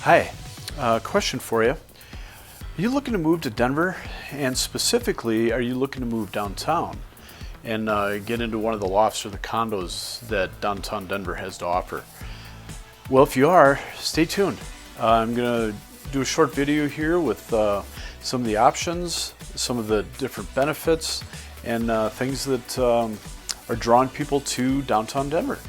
Hi, question for you. Are you looking to move to Denver? And specifically, are you looking to move downtown and get into one of the lofts or the condos that downtown Denver has to offer? Well, if you are, stay tuned. I'm going to do a short video here with some of the options, some of the different benefits, and things that are drawing people to downtown Denver.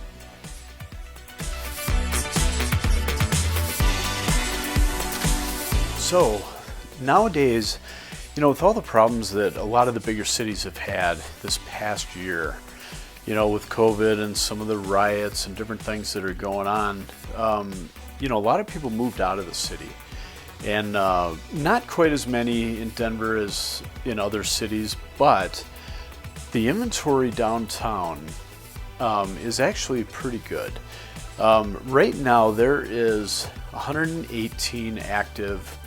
So nowadays, with all the problems that a lot of the bigger cities have had this past year, with COVID and some of the riots and different things that are going on, a lot of people moved out of the city. And not quite as many in Denver as in other cities, but the inventory downtown is actually pretty good. Right now there is 118 active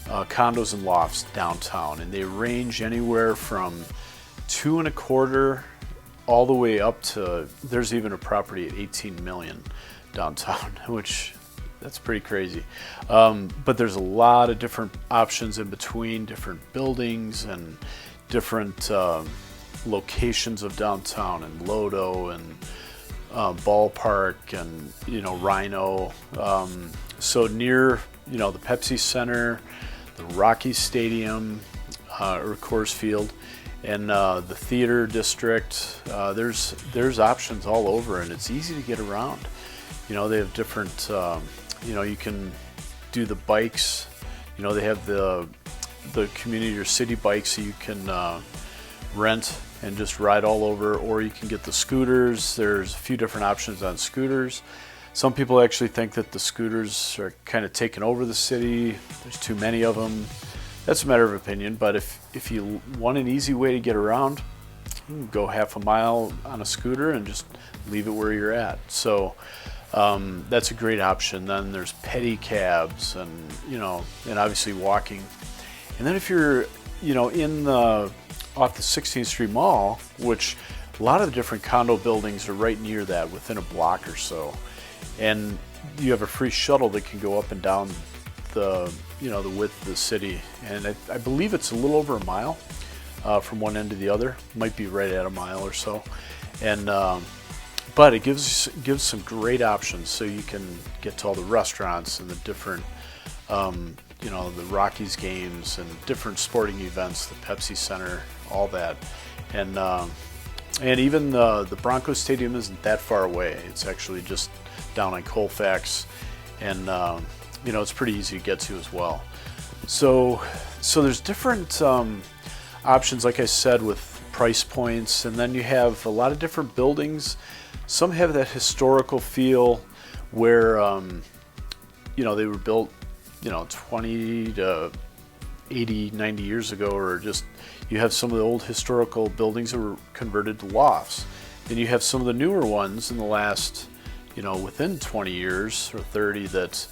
condos and lofts downtown, and they range anywhere from 2.25 all the way up to, there's even a property at 18 million downtown, which that's pretty crazy. But there's a lot of different options in between, different buildings and different locations of downtown, and Lodo and Ballpark and Rhino. So near the Pepsi Center, the Rockies Stadium, or Coors Field, and the theater district. There's options all over, and it's easy to get around. They have different. You can do the bikes. They have the community or city bikes, so you can rent and just ride all over, or you can get the scooters. There's a few different options on scooters. Some people actually think that the scooters are kind of taking over the city. There's too many of them. That's a matter of opinion, but if you want an easy way to get around, you can go half a mile on a scooter and just leave it where you're at. So that's a great option. Then there's pedicabs and, and obviously walking. And then if you're, off the 16th Street Mall, which a lot of the different condo buildings are right near that, within a block or so. And you have a free shuttle that can go up and down the width of the city. And I believe it's a little over a mile from one end to the other. Might be right at a mile or so. And but it gives some great options, so you can get to all the restaurants and the different, the Rockies games and different sporting events, the Pepsi Center, all that. And even the Broncos Stadium isn't that far away. It's actually just down on Colfax, and it's pretty easy to get to as well. So there's different options, like I said, with price points, and then you have a lot of different buildings. Some have that historical feel where they were built 20 to 80, 90 years ago, or just you have some of the old historical buildings that were converted to lofts. Then you have some of the newer ones in the last, within 20 years or 30 that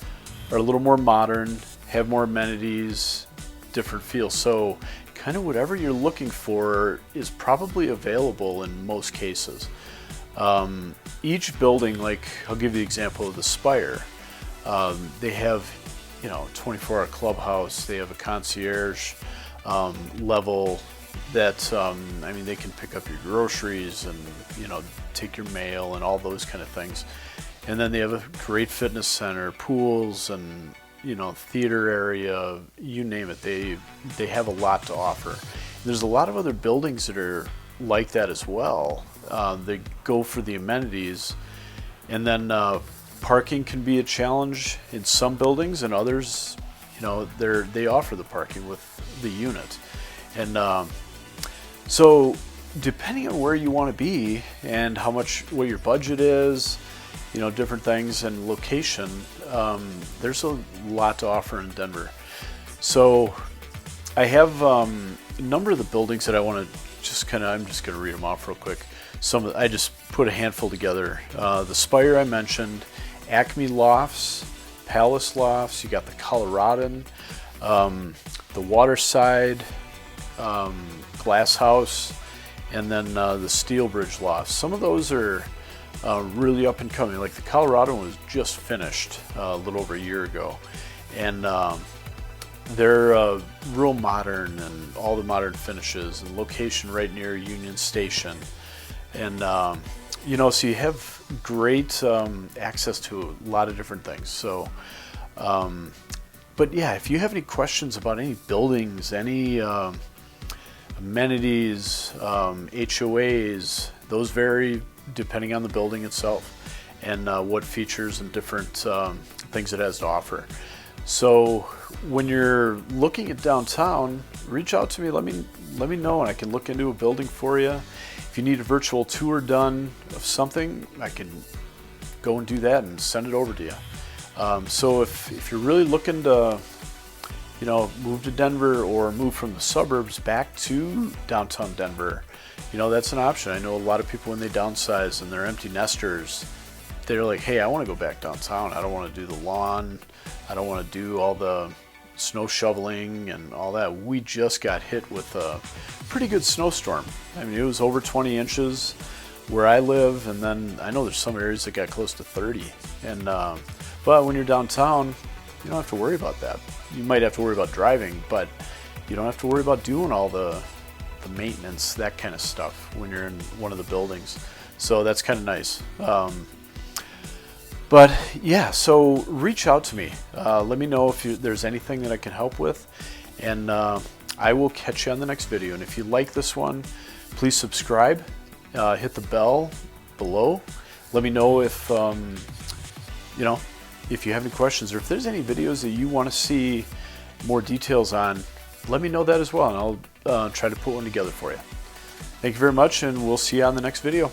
are a little more modern, have more amenities, different feel. So kind of whatever you're looking for is probably available in most cases. Each building, like I'll give you the example of the Spire. They have 24-hour clubhouse. They have a concierge level that they can pick up your groceries and take your mail and all those kind of things. And then they have a great fitness center, pools, and theater area, you name it. They have a lot to offer. And there's a lot of other buildings that are like that as well. They go for the amenities, and then parking can be a challenge in some buildings, and others, they offer the parking with the unit. And so depending on where you want to be and what your budget is, different things, and location, there's a lot to offer in Denver. So I have a number of the buildings that I want to I'm just going to read them off real quick. I just put a handful together. The Spire I mentioned, Acme Lofts, Palace Lofts, you got the Coloradan, the Waterside, Glass House, and then the Steel Bridge Lofts. Some of those are really up and coming. Like the Colorado was just finished a little over a year ago. and they're real modern, and all the modern finishes, and location right near Union Station, and you know, so you have great access to a lot of different things. So, but yeah, if you have any questions about any buildings, any amenities, HOAs, those vary depending on the building itself and what features and different things it has to offer. So when you're looking at downtown, reach out to me. Let me know, and I can look into a building for you. If you need a virtual tour done of something, I can go and do that and send it over to you. So if you're really looking to, you know, move to Denver or move from the suburbs back to downtown Denver, you know, that's an option. I know a lot of people, when they downsize and they're empty nesters, they're like, hey, I want to go back downtown. I don't want to do the lawn. I don't want to do all the snow shoveling and all that. We just got hit with a pretty good snowstorm. I mean, it was over 20 inches where I live, and then I know there's some areas that got close to 30. And but when you're downtown, you don't have to worry about that. You might have to worry about driving, but you don't have to worry about doing all the maintenance, that kind of stuff, when you're in one of the buildings. So that's kind of nice. But yeah, so reach out to me. Let me know if there's anything that I can help with, and I will catch you on the next video. And if you like this one, please subscribe, hit the bell below. Let me know if you know, if you have any questions, or if there's any videos that you want to see more details on. Let me know that as well, and I'll try to put one together for you. Thank you very much, and we'll see you on the next video.